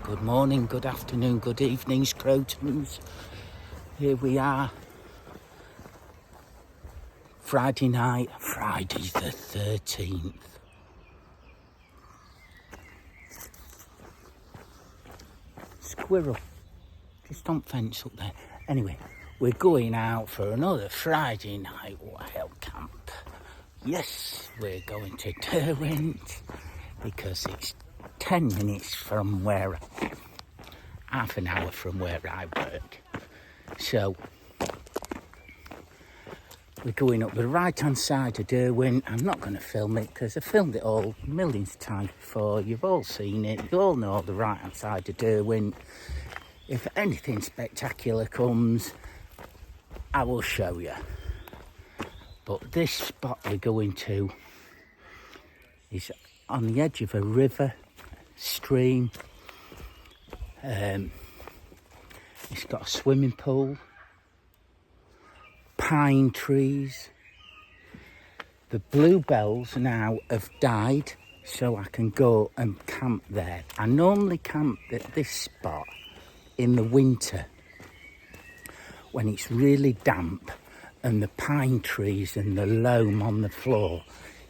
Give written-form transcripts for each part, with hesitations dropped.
Good morning, good afternoon, good evening, Scrotums. Here we are, Friday night, Friday the 13th. Squirrel, just on fence up there. Anyway, we're going out for another Friday night wild camp. Yes, we're going to Derwent because it's 10 minutes from where, half an hour from where I work. So, we're going up the right-hand side of Derwent. I'm not going to film it because I filmed it all millions of times before. You've all seen it. You all know the right-hand side of Derwent. If anything spectacular comes, I will show you. But this spot we're going to is on the edge of a river, stream. It's got a swimming pool, pine trees. The bluebells now have died, so I can go and camp there. I normally camp at this spot in the winter when it's really damp and the pine trees and the loam on the floor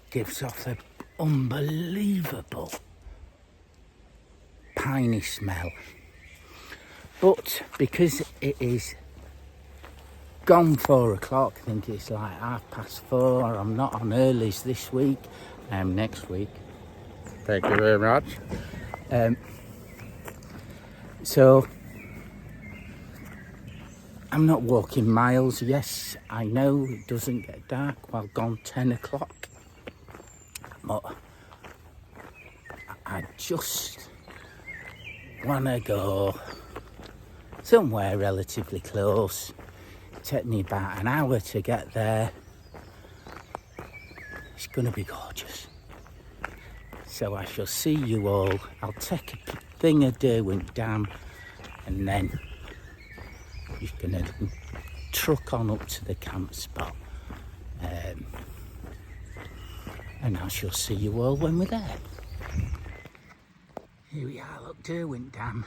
gives off an unbelievable piney smell. But because it is gone 4 o'clock, I think it's like 4:30. I'm not on earlies this week. Next week. Thank you very much. So I'm not walking miles. Yes, I know it doesn't get dark. Well, gone 10 o'clock. But I just want to go somewhere relatively close. Take me about an hour to get there. It's going to be gorgeous. So I shall see you all. I'll take a thing of Derwent Dam and then just going to truck on up to the camp spot. And I shall see you all when we're there. Here we are, look, Derwent Dam.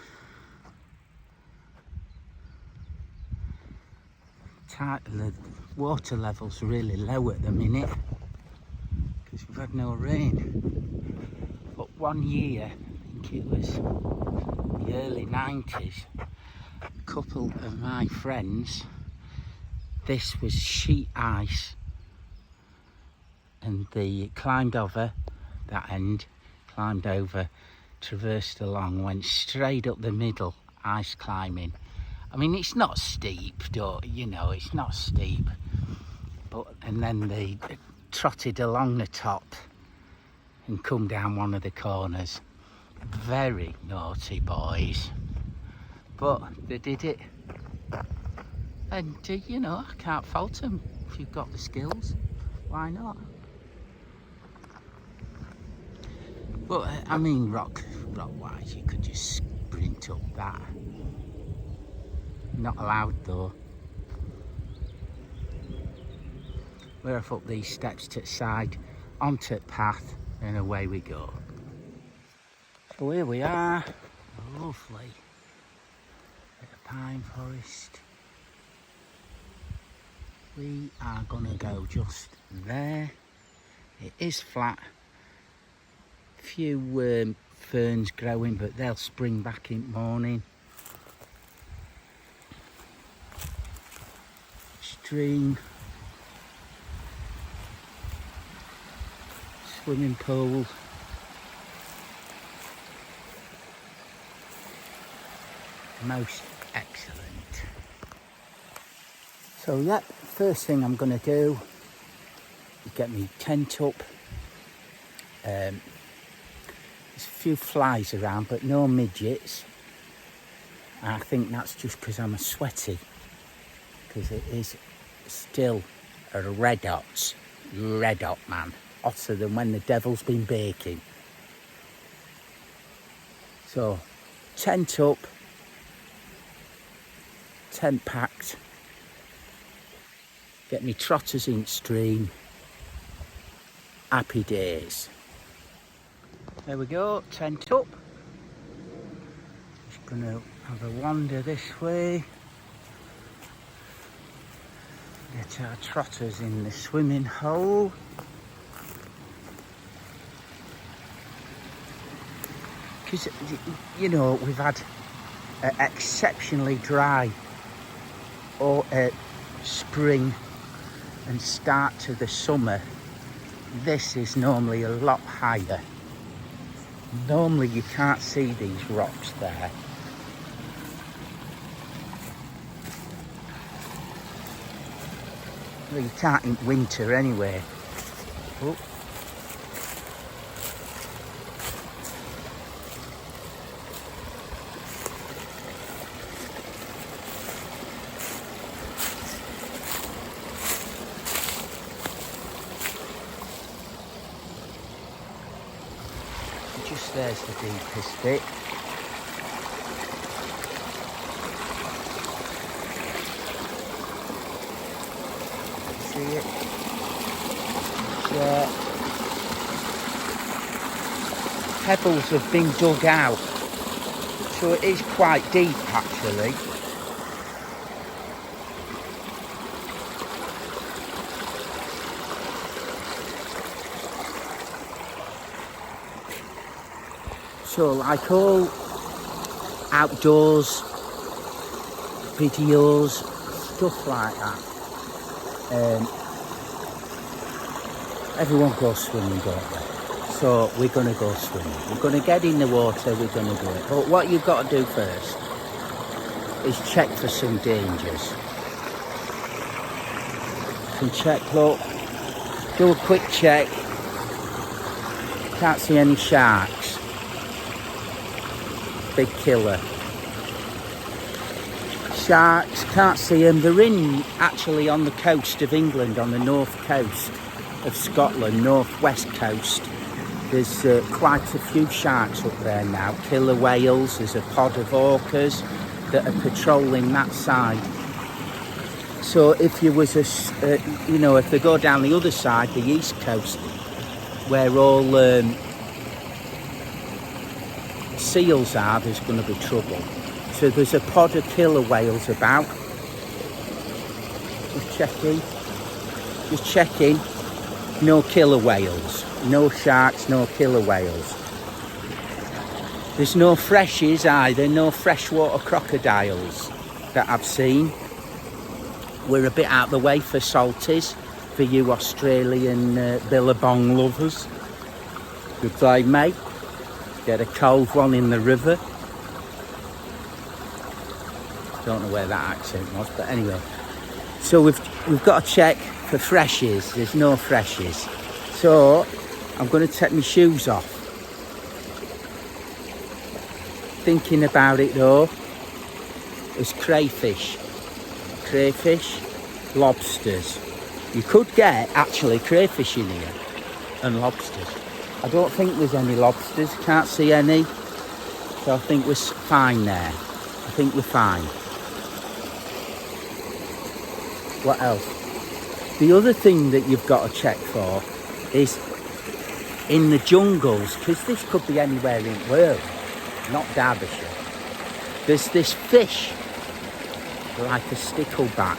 The water level's really low at the minute because we've had no rain. But one year, I think it was the early 90s, a couple of my friends, this was sheet ice, and they climbed over that end, climbed over, traversed along, went straight up the middle, ice climbing. I mean, it's not steep, it's not steep. And then they trotted along the top and come down one of the corners. Very naughty boys. But they did it. And, I can't fault them. If you've got the skills, why not? But, I mean, rock-wise, you could just sprint up that. Not allowed though. We're up these steps to the side, onto the path, and away we go. So here we are, lovely bit of pine forest. We are gonna go just there. It is flat. Few ferns growing, but they'll spring back in the morning. Stream, swimming pool, most excellent. So yeah, first thing I'm going to do is get me tent up. There's a few flies around but no midgets. I think that's just because I'm a sweaty, because it is still a red hot man, hotter than when the devil's been baking. So tent up, tent packed, get me trotters in stream, happy days. There we go, tent up. Gonna have a wander this way. Get our trotters in the swimming hole. Because, you know, we've had an exceptionally dry spring and start to the summer. This is normally a lot higher. Normally you can't see these rocks there. Well, you can't in winter anyway. Oh. Just there's the deepest bit. See it? Yeah. Pebbles have been dug out, so it is quite deep actually. So like all outdoors videos, stuff like that, everyone goes swimming, don't they? So we're going to go swimming. We're going to get in the water, we're going to do it. But what you've got to do first is check for some dangers. You can check, look, do a quick check. Can't see any sharks. Big killer. Sharks, can't see them. They're actually on the coast of England, on the north coast of Scotland, northwest coast. There's quite a few sharks up there now. Killer whales, there's a pod of orcas that are patrolling that side. So if you was you know, if they go down the other side, the east coast, where all seals are, there's going to be trouble. So there's a pod of killer whales about. Just checking. No killer whales. No sharks, no killer whales. There's no freshies either, no freshwater crocodiles that I've seen. We're a bit out of the way for salties, for you Australian billabong lovers. Good day, mate. Get a cold one in the river. Don't know where that accent was, but anyway. So we've got to check for freshies. There's no freshies. So I'm going to take my shoes off. Thinking about it though, there's crayfish, lobsters. You could get actually crayfish in here and lobsters. I don't think there's any lobsters, can't see any, so I think we're fine there. I think we're fine. What else? The other thing that you've got to check for is in the jungles, because this could be anywhere in the world, not Derbyshire. There's this fish, like a stickleback,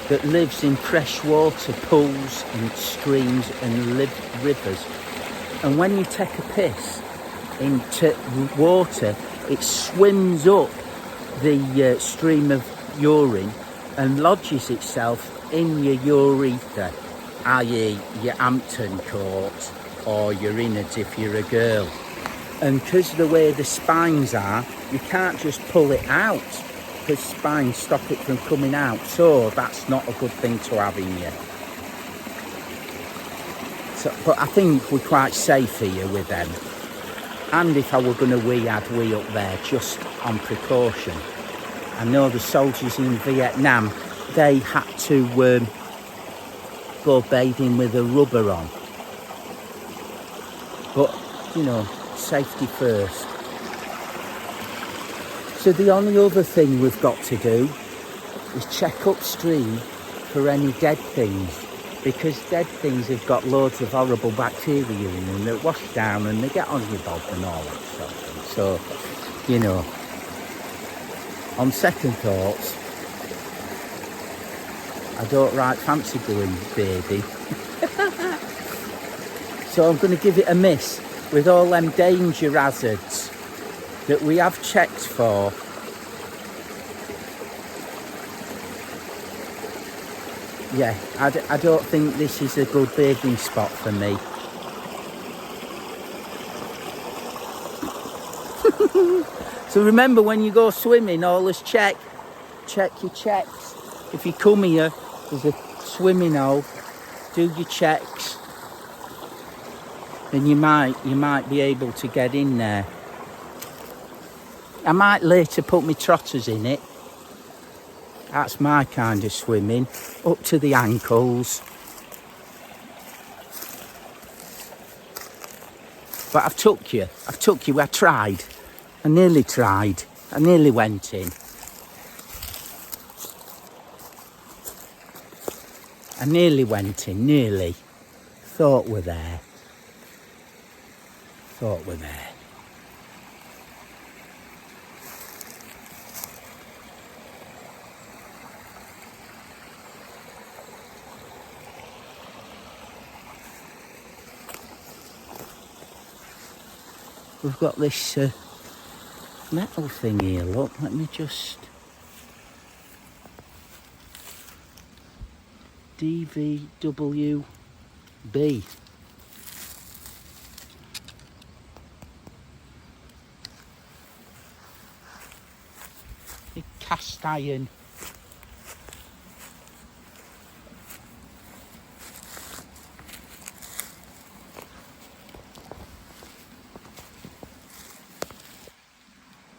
that lives in freshwater pools and streams and rivers. And when you take a piss into water, it swims up the stream of urine and lodges itself in your urethra, i.e. your Hampton coat or your innards if you're a girl. And because of the way the spines are, you can't just pull it out, because spines stop it from coming out. So that's not a good thing to have in you. So, but I think we're quite safe here with them. And if I were going to wee, I'd wee up there just on precaution. I know the soldiers in Vietnam, they had to go bathing with a rubber on. But, you know, safety first. So the only other thing we've got to do is check upstream for any dead things. Because dead things have got loads of horrible bacteria in them that wash down and they get on your bob and all that sort of thing. So, you know, on second thoughts, I don't right fancy going bathing. So I'm going to give it a miss with all them danger hazards that we have checked for. Yeah, I don't think this is a good bathing spot for me. So remember, when you go swimming, always check your checks. If you come here, there's a swimming hole, do your checks, and you might be able to get in there. I might later put my trotters in it. That's my kind of swimming, up to the ankles. But I've took you, I tried. I nearly tried. I nearly went in. Nearly. Thought we're there. We've got this metal thing here, look, let me just... DVWB. Big cast iron.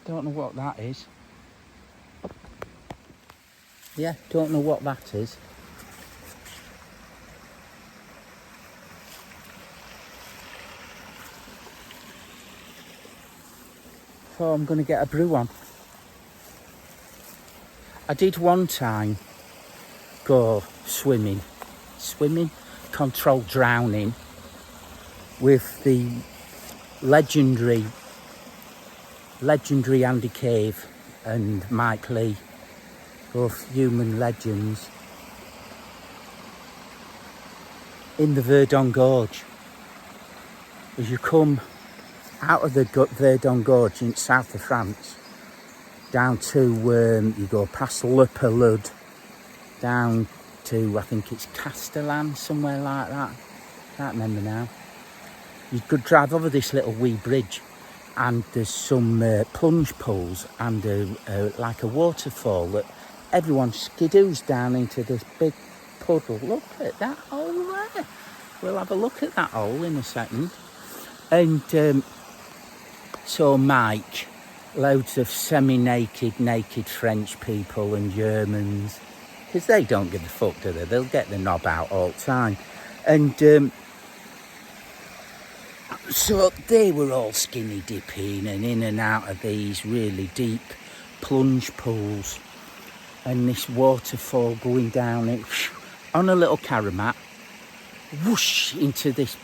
Don't know what that is. Yeah, don't know what that is. So I'm going to get a brew on. I did one time go swimming, controlled drowning with the legendary Andy Cave and Mike Lee, both human legends, in the Verdon Gorge. As you come out of the Verdon Gorge in south of France, down to, you go past Le Peloud, down to, I think it's Castellan, somewhere like that. Can't remember now. You could drive over this little wee bridge, and there's some plunge pools and like a waterfall that everyone skidoos down into this big puddle. Look at that hole there. We'll have a look at that hole in a second. And so Mike, loads of naked French people and Germans, because they don't give a fuck, do they? They'll get the knob out all the time. And so they were all skinny dipping and in and out of these really deep plunge pools, and this waterfall going down it on a little caramat, whoosh, into this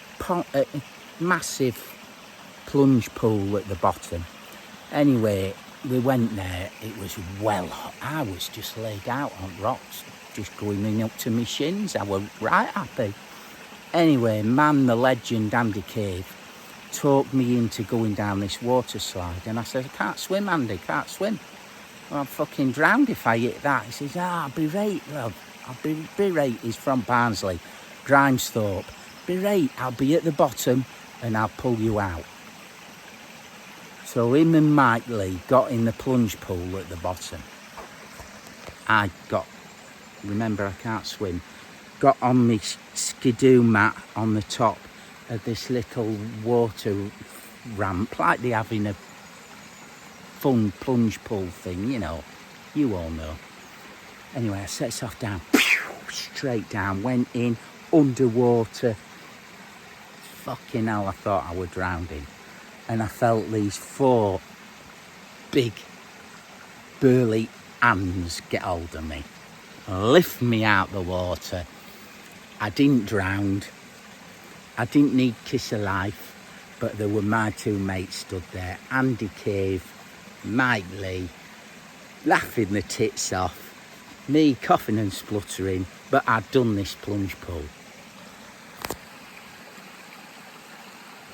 massive plunge pool at the bottom. Anyway, we went there. It was well hot. I was just laid out on rocks, just going in up to my shins. I was right happy. Anyway, man, the legend Andy Cave talked me into going down this water slide, and I said, I can't swim, Andy, can't swim. Well, I'm fucking drowned if I hit that. He says, I'll be right, love. I'll be right. He's from Barnsley, Grimesthorpe. Be right, I'll be at the bottom and I'll pull you out. So him and Mike Lee got in the plunge pool at the bottom. Remember, I can't swim, got on my skidoo mat on the top of this little water ramp, like they have in a fun plunge pool thing, you know, you all know. Anyway, I set off down, straight down, went in, underwater. Fucking hell, I thought I was drowning. And I felt these 4 big, burly hands get hold of me, lift me out the water. I didn't drown. I didn't need kiss of life, but there were my 2 mates stood there, Andy Cave, Mike Lee, laughing the tits off. Me coughing and spluttering, but I'd done this plunge pool.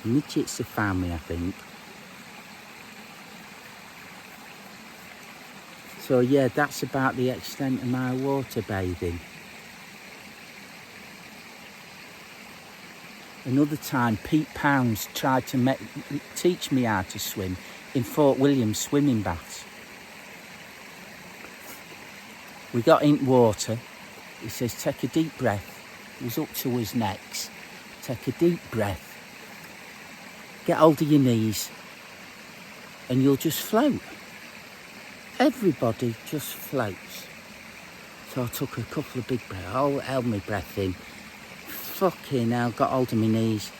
Midgets have found me, I think. So yeah, that's about the extent of my water bathing. Another time, Pete Pounds tried to teach me how to swim in Fort William swimming baths. We got in water. He says, take a deep breath. He was up to his necks. Take a deep breath. Get hold of your knees and you'll just float. Everybody just floats. So I took a couple of big breaths. I held my breath in. Fucking hell, got hold of my knees.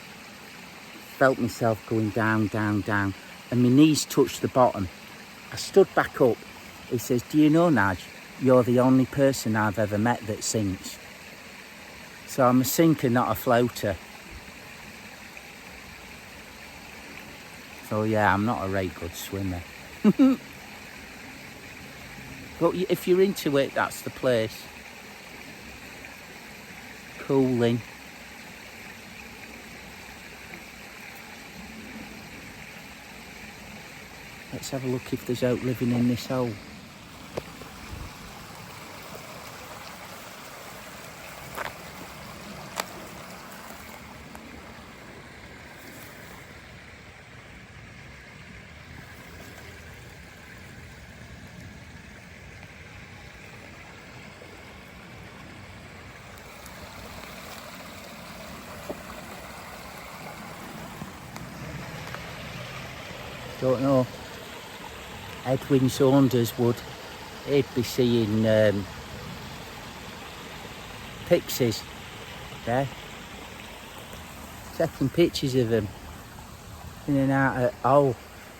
Felt myself going down, down, down. And my knees touched the bottom. I stood back up. He says, do you know, Naj, you're the only person I've ever met that sinks. So I'm a sinker, not a floater. So yeah, I'm not a very good swimmer. But if you're into it, that's the place. Cooling. Let's have a look if there's out living in this hole. Don't know. Edwin Saunders would. He'd be seeing pixies there. Taking pictures of them. In and out of, oh,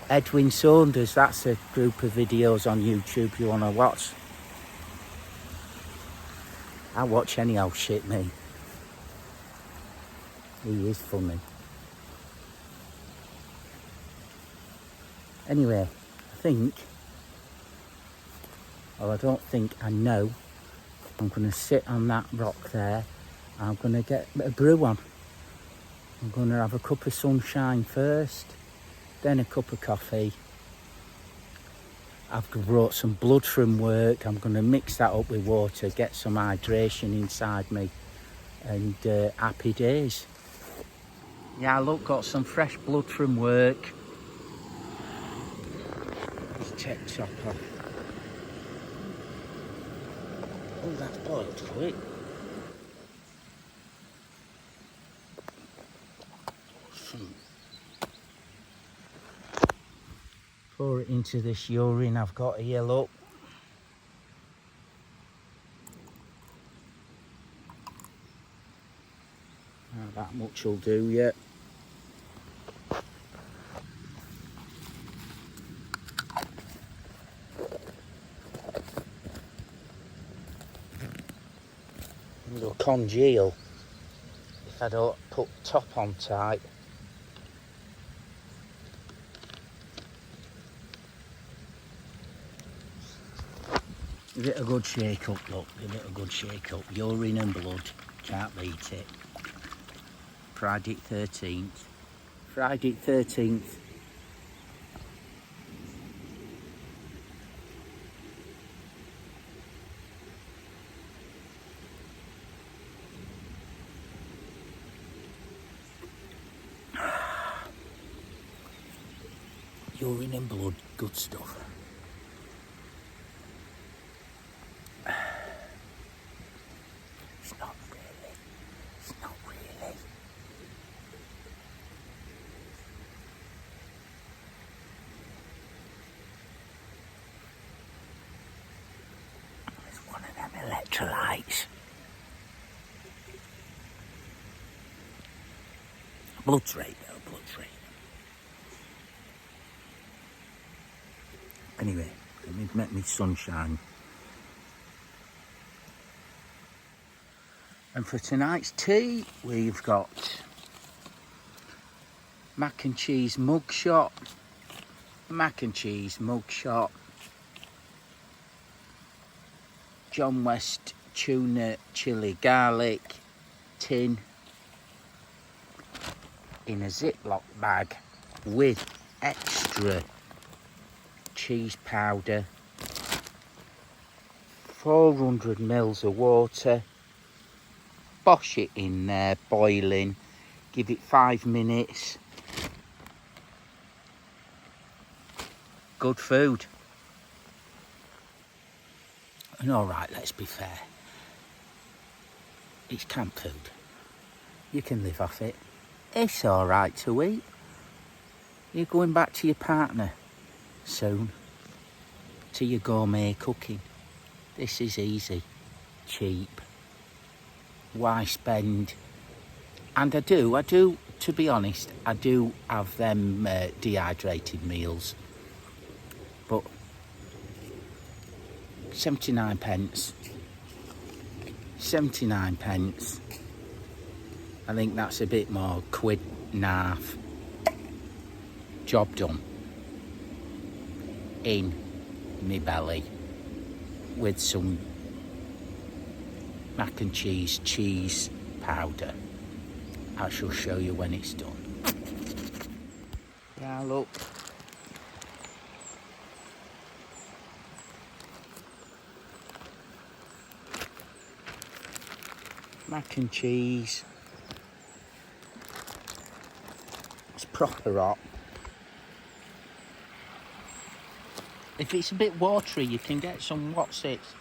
Edwin Saunders, that's a group of videos on YouTube you want to watch. I watch any old shit, me. He is funny. Anyway, I think, or I don't think, I know, I'm going to sit on that rock there. I'm going to get a brew on. I'm going to have a cup of sunshine first, then a cup of coffee. I've brought some blood from work. I'm going to mix that up with water, get some hydration inside me, and happy days. Yeah, look, got some fresh blood from work. Let's check top off. Oh, that's boiled quick. Pour it into this urine I've got here, look. That much will do, yeah. It'll congeal if I don't put top on tight. Give it a good shake up, look. Give it a good shake up. Urine and blood. Can't beat it. Friday 13th. Friday 13th. Urine and blood, good stuff. It's not really. It's not really. It's one of them electrolytes. Blood's right now, blood's right. Anyway, let me make me sunshine. And for tonight's tea, we've got mac and cheese mugshot, John West tuna chili garlic tin in a Ziploc bag with extra cheese powder, 400 mils of water. Bosh it in there, boiling, give it 5 minutes. Good food. And alright, let's be fair, it's camp food. You can live off it. It's alright to eat. You're going back to your partner soon, to your gourmet cooking. This is easy, cheap. Why spend? And I do, to be honest, I do have them dehydrated meals. But 79 pence. 79 pence. I think that's a bit more, quid and a half. Job done. In me belly with some mac and cheese powder. I shall show you when it's done. Yeah, look. Mac and cheese. It's proper hot. If it's a bit watery, you can get some Wotsits.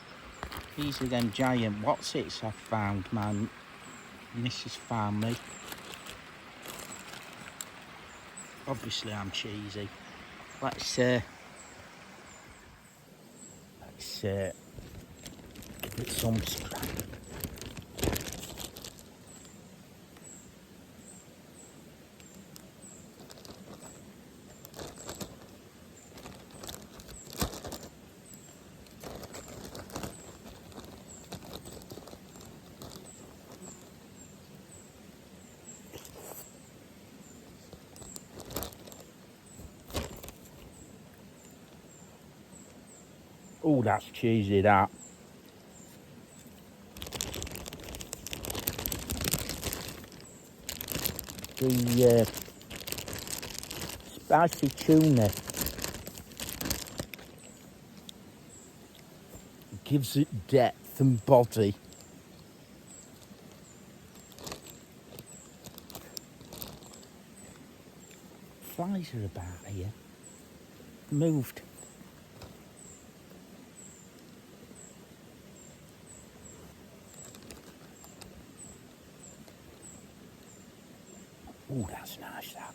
These are them giant Wotsits I've found, my missus found me. Obviously I'm cheesy. Let's give it some scrap. Oh, that's cheesy, that. The spicy tuna gives it depth and body. Flies are about here. Moved. Oh, that's nice, that.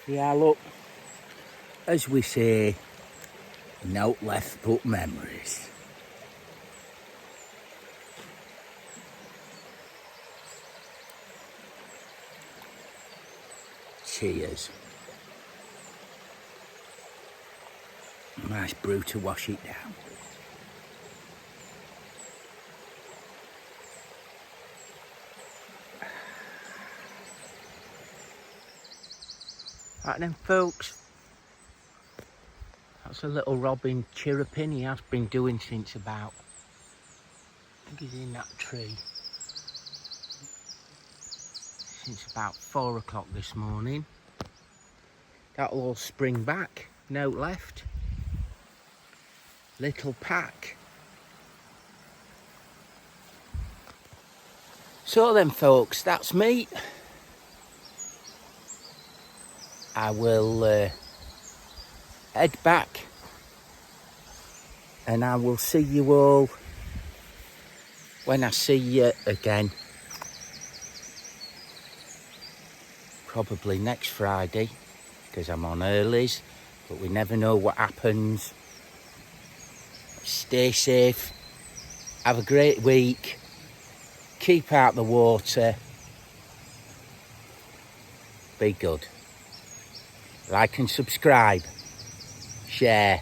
Yeah, look, as we say, naught left but memories. Cheers. Nice brew to wash it down. Right then, folks, that's a little robin chirruping. He has been doing since about, I think he's in that tree, since about 4 o'clock this morning. That'll all spring back, note left. Little pack. So then, folks, that's me. I will head back and I will see you all when I see you again. Probably next Friday, because I'm on earlies, but we never know what happens. Stay safe, have a great week, keep out the water, be good. Like and subscribe, share.